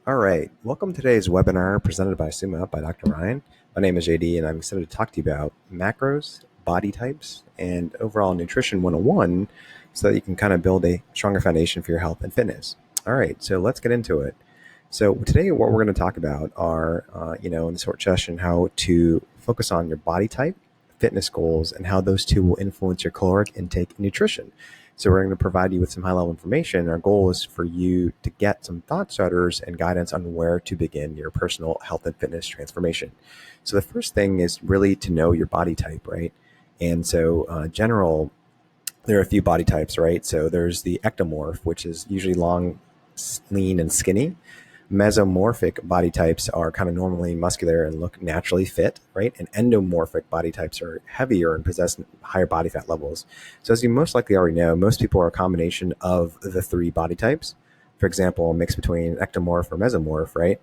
All right. Welcome to today's webinar presented by SummaUp by Dr. Ryan. My name is JD, and I'm excited to talk to you about macros, body types, and overall nutrition 101 so that you can kind of build a stronger foundation for your health and fitness. All right. So let's get into it. So today, what we're going to talk about are, in the short session, how to focus on your body type, fitness goals, and how those two will influence your caloric intake and nutrition. So we're going to provide you with some high-level information. Our goal is for you to get some thought starters and guidance on where to begin your personal health and fitness transformation. So the first thing is really to know your body type, right? And so there are a few body types, right? So there's the ectomorph, which is usually long, lean, and skinny. Mesomorphic body types are kind of normally muscular and look naturally fit, right? And endomorphic body types are heavier and possess higher body fat levels. So as you most likely already know, most people are a combination of the three body types. For example, a mix between ectomorph or mesomorph, right?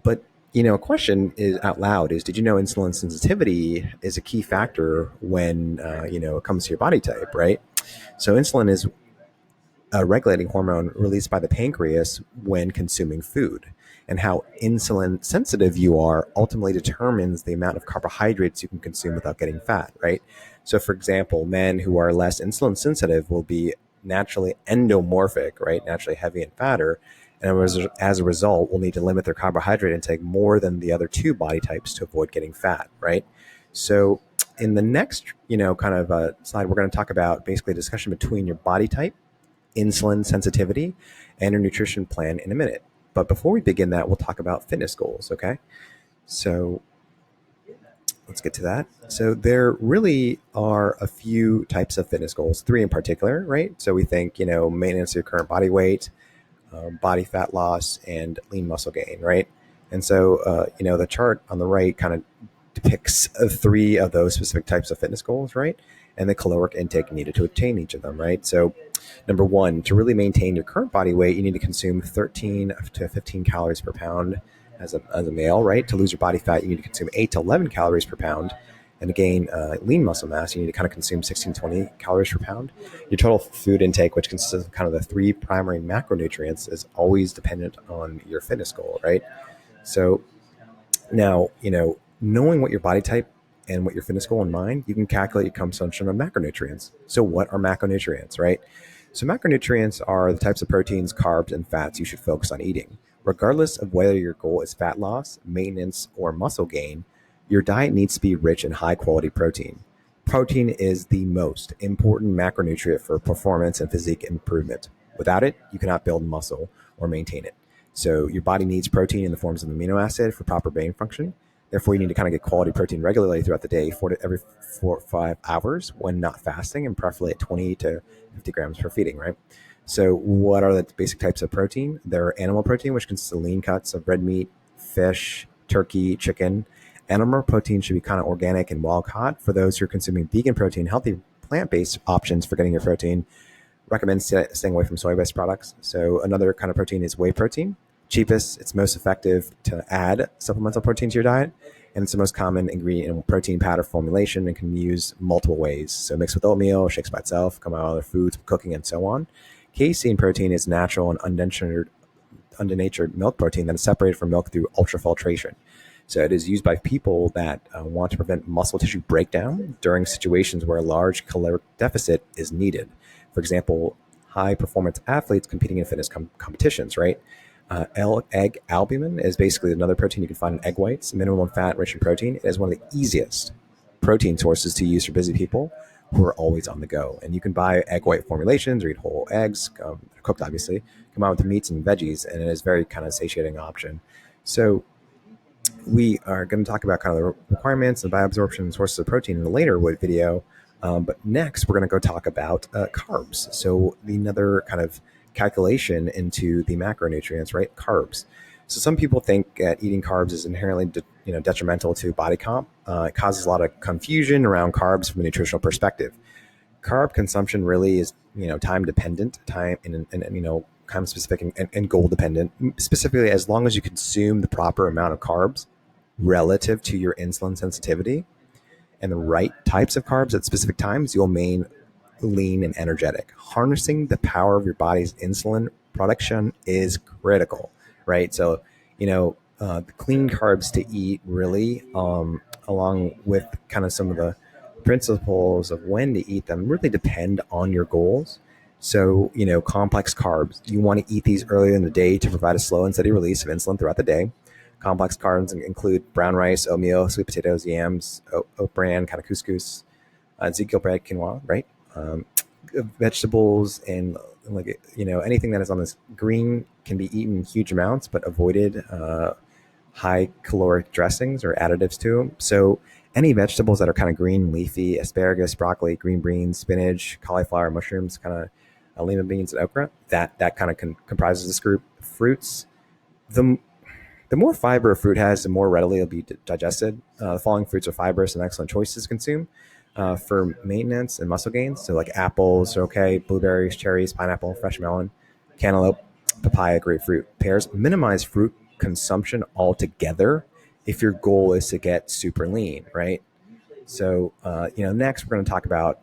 But a question is out loud is, did you know insulin sensitivity is a key factor when, it comes to your body type, right? So insulin is a regulating hormone released by the pancreas when consuming food. And how insulin sensitive you are ultimately determines the amount of carbohydrates you can consume without getting fat, right? So for example, men who are less insulin sensitive will be naturally endomorphic, right? Naturally heavy and fatter. And as a result, will need to limit their carbohydrate intake more than the other two body types to avoid getting fat, right? So in the next, slide, we're going to talk about basically a discussion between your body type, insulin sensitivity, and your nutrition plan in a minute. But before we begin that, we'll talk about fitness goals, okay? So let's get to that. So there really are a few types of fitness goals, three in particular, right? So we think, maintenance of your current body weight, body fat loss, and lean muscle gain, right? And so, the chart on the right kind of depicts three of those specific types of fitness goals, right? And the caloric intake needed to attain each of them, right? So number one, to really maintain your current body weight, you need to consume 13 to 15 calories per pound as a male, right? To lose your body fat, you need to consume 8 to 11 calories per pound. And to gain lean muscle mass, you need to kind of consume 16 to 20 calories per pound. Your total food intake, which consists of kind of the three primary macronutrients, is always dependent on your fitness goal, right? So now, knowing what your body type and what your fitness goal in mind, you can calculate your consumption of macronutrients. So what are macronutrients, right? So macronutrients are the types of proteins, carbs, and fats you should focus on eating. Regardless of whether your goal is fat loss, maintenance, or muscle gain, your diet needs to be rich in high-quality protein. Protein is the most important macronutrient for performance and physique improvement. Without it, you cannot build muscle or maintain it. So your body needs protein in the forms of amino acid for proper brain function. Therefore, you need to kind of get quality protein regularly throughout the day, every 4 or 5 hours when not fasting, and preferably at 20 to 50 grams per feeding, right? So what are the basic types of protein? There are animal protein, which consists of lean cuts of red meat, fish, turkey, chicken. Animal protein should be kind of organic and wild caught. For those who are consuming vegan protein, healthy plant-based options for getting your protein, recommend staying away from soy-based products. So another kind of protein is whey protein. Cheapest, it's most effective to add supplemental protein to your diet, and it's the most common ingredient in protein powder formulation and can be used multiple ways. So mixed with oatmeal, shakes by itself, come out of other foods, cooking, and so on. Casein protein is natural and undenatured milk protein that is separated from milk through ultrafiltration. So it is used by people that want to prevent muscle tissue breakdown during situations where a large caloric deficit is needed. For example, high-performance athletes competing in fitness competitions, right? Egg albumin is basically another protein you can find in egg whites, minimum fat, rich in protein. It is one of the easiest protein sources to use for busy people who are always on the go. And you can buy egg white formulations or eat whole eggs, cooked obviously, come out with meats and veggies, and it is very kind of satiating option. So we are going to talk about kind of the requirements and bioabsorption and sources of protein in a later video. But next, we're going to go talk about carbs. So another kind of calculation into the macronutrients, right? Carbs. So some people think that eating carbs is inherently detrimental to body comp. It causes a lot of confusion around carbs from a nutritional perspective. Carb consumption really is time dependent, time and kind of specific and goal dependent. Specifically, as long as you consume the proper amount of carbs relative to your insulin sensitivity and the right types of carbs at specific times, you'll remain lean and energetic. Harnessing the power of your body's insulin production is critical, right? So, the clean carbs to eat really, along with kind of some of the principles of when to eat them, really depend on your goals. So, complex carbs, you want to eat these earlier in the day to provide a slow and steady release of insulin throughout the day. Complex carbs include brown rice, oatmeal, sweet potatoes, yams, oat bran, kind of couscous, Ezekiel bread, quinoa, right? Um, Vegetables and anything that is on this green can be eaten in huge amounts, but avoided high caloric dressings or additives to them. So any vegetables that are kind of green, leafy, asparagus, broccoli, green beans, spinach, cauliflower, mushrooms, kind of lima beans, and okra, that kind of comprises this group. Fruits, the the more fiber a fruit has, the more readily it'll be digested. The following fruits are fibrous and excellent choices to consume for maintenance and muscle gains. So, like apples, are okay, blueberries, cherries, pineapple, fresh melon, cantaloupe, papaya, grapefruit. Pears. Minimize fruit consumption altogether if your goal is to get super lean, right? So, next we're going to talk about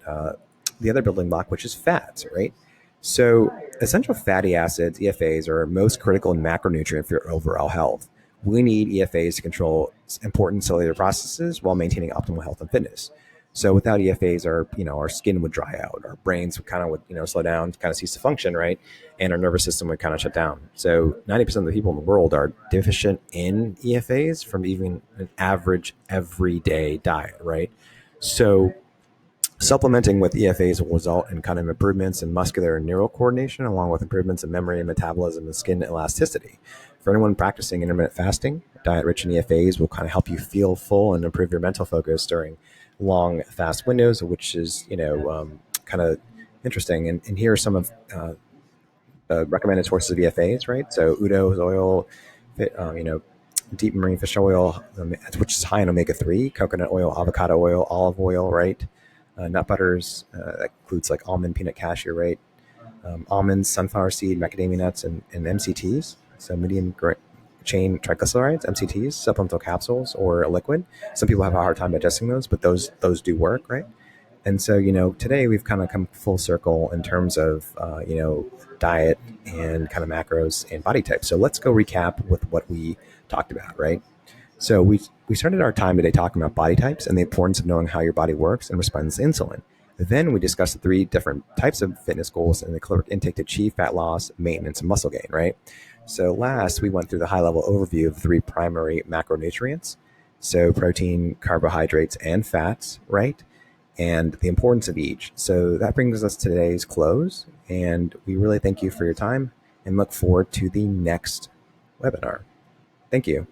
the other building block, which is fats, right? So, essential fatty acids, EFAs, are most critical macronutrient for your overall health. We need EFAs to control important cellular processes while maintaining optimal health and fitness. So, without EFAs, our skin would dry out, our brains would slow down, kind of cease to function, right? And our nervous system would kind of shut down. So, 90% of the people in the world are deficient in EFAs from even an average everyday diet, right? So, supplementing with EFAs will result in kind of improvements in muscular and neural coordination, along with improvements in memory and metabolism and skin elasticity. For anyone practicing intermittent fasting, diet rich in EFAs will kind of help you feel full and improve your mental focus during long fast windows, which is kind of interesting. And here are some of recommended sources of EFAs, right? So Udo's oil, deep marine fish oil, which is high in omega-3, coconut oil, avocado oil, olive oil, right? Nut butters, that includes like almond, peanut, cashew, right? Almonds, sunflower seed, macadamia nuts, and MCTs. So medium chain triglycerides, MCTs, supplemental capsules, or a liquid. Some people have a hard time digesting those, but those do work, right? And so, today we've kind of come full circle in terms of, diet and kind of macros and body types. So let's go recap with what we talked about, right? So we started our time today talking about body types and the importance of knowing how your body works and responds to insulin. Then we discussed the three different types of fitness goals and the caloric intake to achieve fat loss, maintenance, and muscle gain, right? So last, we went through the high-level overview of three primary macronutrients. So protein, carbohydrates, and fats, right? And the importance of each. So that brings us to today's close. And we really thank you for your time and look forward to the next webinar. Thank you.